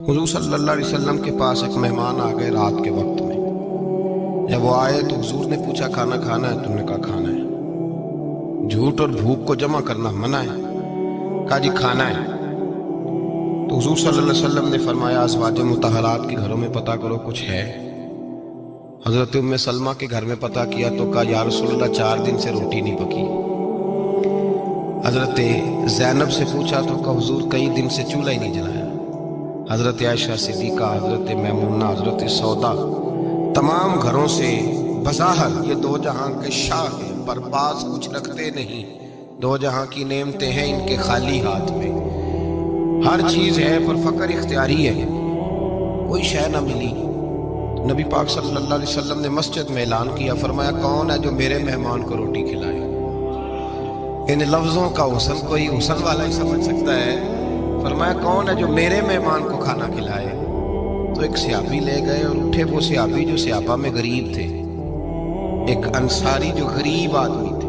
حضور صلی اللہ علیہ وسلم کے پاس ایک مہمان آ گئے رات کے وقت میں۔ جب وہ آئے تو حضور نے پوچھا کھانا کھانا ہے؟ تم نے کہا کھانا ہے۔ جھوٹ اور بھوک کو جمع کرنا منع ہے؟ کہا جی کھانا ہے۔ تو حضور صلی اللہ علیہ وسلم نے فرمایا ازواج مطہرات کے گھروں میں پتہ کرو کچھ ہے۔ حضرت ام سلمہ کے گھر میں پتہ کیا تو کہا یا رسول اللہ 4 دن سے روٹی نہیں پکی۔ حضرت زینب سے پوچھا تو کہا حضور کئی دن سے چولہا ہی نہیں جلایا۔ حضرت عائشہ صدیقہ، حضرت میمونہ، حضرت سودا، تمام گھروں سے بظاہر یہ دو جہاں کے شاہ ہیں، پر باز کچھ رکھتے نہیں۔ دو جہاں کی نعمتیں ہیں ان کے خالی ہاتھ میں، ہر چیز ہے پر فقر اختیاری ہے، کوئی شے نہ ملی۔ نبی پاک صلی اللہ علیہ وسلم نے مسجد میں اعلان کیا، فرمایا کون ہے جو میرے مہمان کو روٹی کھلائے؟ ان لفظوں کا حسن کوئی حسن والا ہی سمجھ سکتا ہے۔ فرمایا کون ہے جو میرے مہمان کو کھانا کھلائے؟ تو ایک صحابی لے گئے اور اٹھے، وہ صحابی جو صحابہ میں غریب تھے، ایک انصاری جو غریب آدمی تھے۔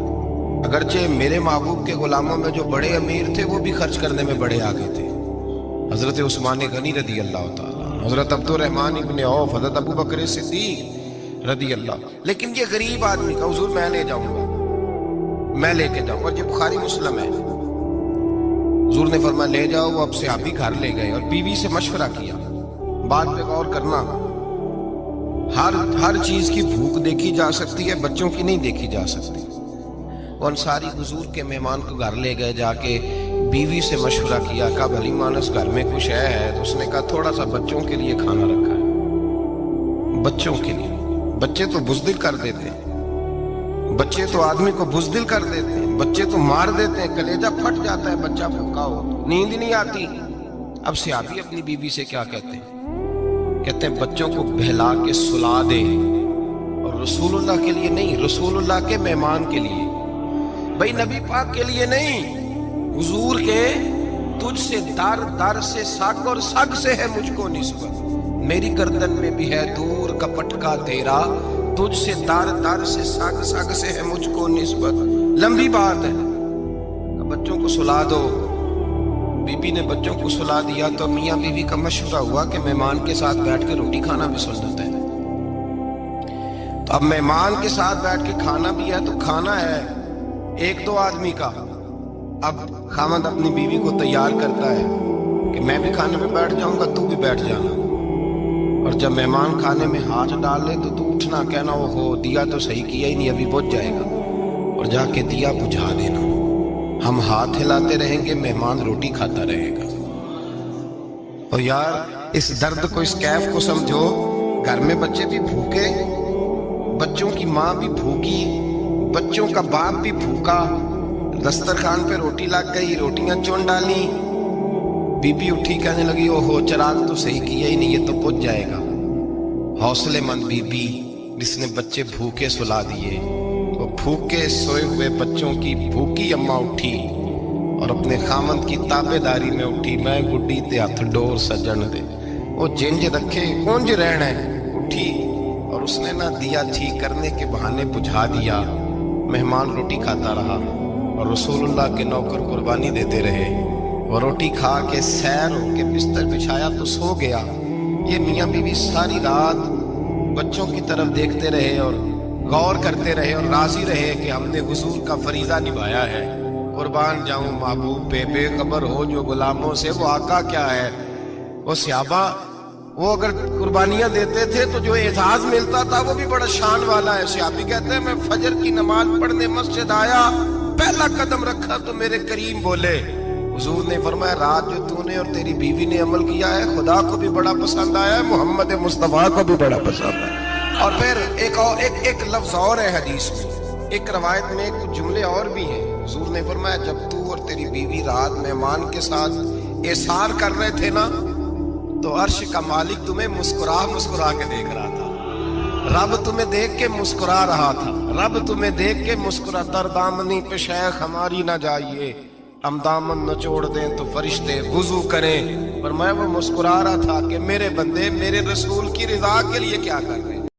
اگرچہ میرے محبوب کے غلاموں میں جو بڑے امیر تھے وہ بھی خرچ کرنے میں بڑے آگے تھے، حضرت عثمان غنی رضی اللہ تعالیٰ، حضرت عبد الرحمن ابن عوف، حضرت ابو بکر صدیق رضی اللہ۔ لیکن یہ غریب آدمی کا حضور میں لے جاؤں گا، میں لے کے جاؤں گا، یہ بخاری مسلم ہے۔ حضور نے فرمایا لے جاؤ۔ وہ اب صحابی گھر لے گئے اور بیوی سے مشورہ کیا، بات پہ غور کرنا، ہر چیز کی بھوک دیکھی جا سکتی ہے، بچوں کی نہیں دیکھی جا سکتی۔ وہ انصاری حضور کے مہمان کو گھر لے گئے، جا کے بیوی سے مشورہ کیا، کہا بھلی مانس گھر میں کچھ ہے؟ تو اس نے کہا تھوڑا سا بچوں کے لیے کھانا رکھا ہے۔ بچوں کے لیے؟ بچے تو بزدل کر دیتے ہیں، بچے تو آدمی کو بزدل کر دیتے ہیں، بچے تو مار دیتے ہیں، کلیجہ پھٹ جاتا ہے بچہ بھوکا ہو، نیند نہیں آتی۔ اب صحابی اپنی بیوی سے کیا کہتے ہیں؟ کہتے ہیں بچوں کو بہلا کے سلا دے، اور رسول اللہ کے لیے نہیں، رسول اللہ کے مہمان کے لیے، بھائی نبی پاک کے لیے نہیں، حضور کے تجھ سے در در سے سگ اور سگ سے ہے مجھ کو نسبت، میری گردن میں بھی ہے دور کا پٹکا تیرا، تجھ سے در در سے سگ سگ سے ہے مجھ کو نسبت۔ لمبی بات ہے، بچوں کو سلا دو۔ بی بی نے بچوں کو سلا دیا تو میاں بیوی کا مشورہ ہوا کہ مہمان کے ساتھ بیٹھ کے روٹی کھانا بھی سنت ہے۔ تو اب مہمان کے ساتھ بیٹھ کے کھانا بھی ہے تو کھانا ہے 1-2 آدمی کا۔ اب خاوند اپنی بیوی کو تیار کرتا ہے کہ میں بھی کھانے میں بیٹھ جاؤں گا، تو بھی بیٹھ جانا، اور جب مہمان کھانے میں ہاتھ ڈال لے تو اٹھنا، کہنا وہ ہو دیا تو صحیح کیا ہی نہیں، ابھی بجھ جائے گا، اور جا کے دیا بجھا دینا۔ ہم ہاتھ ہلاتے رہیں گے، مہمان روٹی کھاتا رہے گا۔ اور یار اس درد کو، اس کیف کو سمجھو، گھر میں بچے بھی بھوکے، بچوں کی ماں بھی بھوکی، بچوں کا باپ بھی بھوکا، دسترخوان پہ روٹی لگ گئی، روٹیاں چون ڈالی، بی بی اٹھی کہنے لگی او ہو چراغ تو صحیح کیا ہی نہیں، یہ تو بجھ جائے گا۔ حوصلے مند بی بی جس نے بچے بھوکے سلا دیے، وہ بھوکے سوئے ہوئے بچوں کی بھوکی اماں اٹھی اور اپنے خامند کی تابع داری میں اٹھی، میں گڈی تے ہتھ ڈور سجن دے، وہ جنج رکھے کونج رہنا ہے، اٹھی اور اس نے نہ دیا ٹھیک کرنے کے بہانے بجھا دیا۔ مہمان روٹی کھاتا رہا اور رسول اللہ کے نوکر قربانی دیتے رہے۔ وہ روٹی کھا کے سیر ہو کے بستر بچھایا تو سو گیا۔ یہ میاں بیوی ساری رات بچوں کی طرف دیکھتے رہے اور غور کرتے رہے اور راضی رہے کہ ہم نے حضور کا فریضہ نبھایا ہے۔ قربان جاؤں محبوب پہ، بے خبر ہو جو غلاموں سے، وہ آقا کیا ہے۔ وہ صحابہ وہ اگر قربانیاں دیتے تھے تو جو اعزاز ملتا تھا وہ بھی بڑا شان والا ہے۔ صحابی کہتے ہیں میں فجر کی نماز پڑھنے مسجد آیا، پہلا قدم رکھا تو میرے کریم بولے، حضور نے فرمایا رات جو تو نے اور تیری بیوی نے عمل کیا ہے خدا کو بھی بڑا پسند آیا ہے، محمد مصطفیٰ کو بھی بڑا پسند ہے۔ اور پھر ایک لفظ اور ہے حدیث میں، ایک روایت میں کچھ جملے اور بھی ہیں۔ حضور نے فرمایا جب تو اور تیری بیوی رات مہمان کے ساتھ ایثار کر رہے تھے نا، تو عرش کا مالک تمہیں مسکرا کے دیکھ رہا تھا، رب تمہیں دیکھ کے مسکرا رہا تھا، رب تمہیں دیکھ کے مسکرا۔ در دامنی پہ شیخ ہماری نہ جائیے، ہم دامن نہ چھوڑ دیں تو فرشتے وضو کریں، پر میں وہ مسکرا رہا تھا کہ میرے بندے میرے رسول کی رضا کے لیے کیا کر رہے ہیں۔